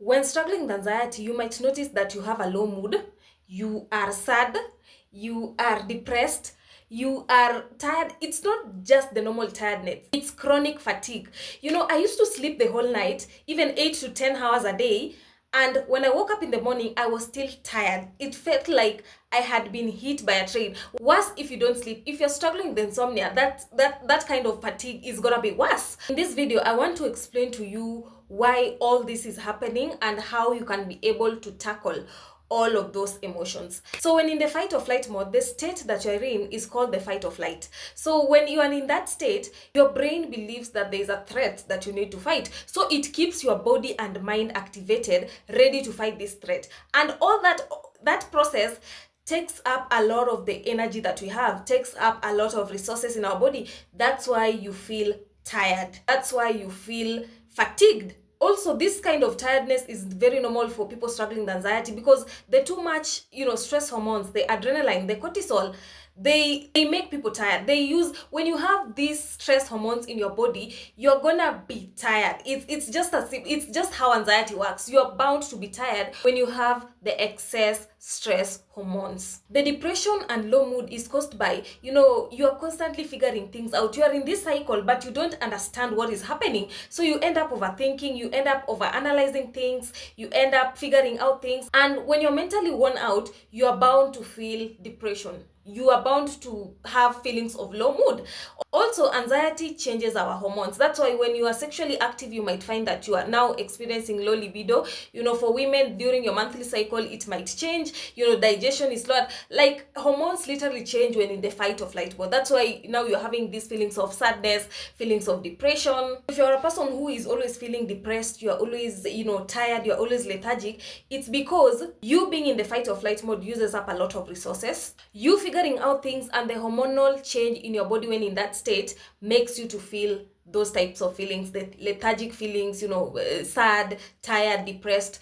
When struggling with anxiety, you might notice that you have a low mood, you are sad, you are depressed, you are tired. It's not just the normal tiredness, it's chronic fatigue. I used to sleep the whole night, even 8 to 10 hours a day. And when I woke up in the morning, I was still tired. It felt like I had been hit by a train. Worse if you don't sleep. If you're struggling with insomnia, that kind of fatigue is gonna be worse. In this video, I want to explain to you why all this is happening and how you can be able to tackle all of those emotions. So when in the fight or flight mode, the state that you're in is called the fight or flight. So when you are in that state, your brain believes that there is a threat that you need to fight. So it keeps your body and mind activated, ready to fight this threat. And all that process takes up a lot of the energy that we have, takes up a lot of resources in our body. That's why you feel tired. That's why you feel fatigued. Also, this kind of tiredness is very normal for people struggling with anxiety because the too much, stress hormones, the adrenaline, the cortisol, they make people tired. When you have these stress hormones in your body, you're gonna be tired. It's just how anxiety works. You're bound to be tired when you have the excess stress hormones. The depression and low mood is caused by, you're constantly figuring things out. You are in this cycle, but you don't understand what is happening. So you end up overthinking, you end up overanalyzing things, you end up figuring out things. And when you're mentally worn out, you are bound to feel depression. You are bound to have feelings of low mood. Also, anxiety changes our hormones. That's why when you are sexually active, you might find that you are now experiencing low libido. For women during your monthly cycle, it might change. Digestion is low. Like, hormones literally change when in the fight or flight mode. That's why now you're having these feelings of sadness, feelings of depression. If you're a person who is always feeling depressed, you're always, tired, you're always lethargic, it's because you being in the fight or flight mode uses up a lot of resources. You figuring out things and the hormonal change in your body when in that state makes you to feel those types of feelings, the lethargic feelings, sad, tired, depressed.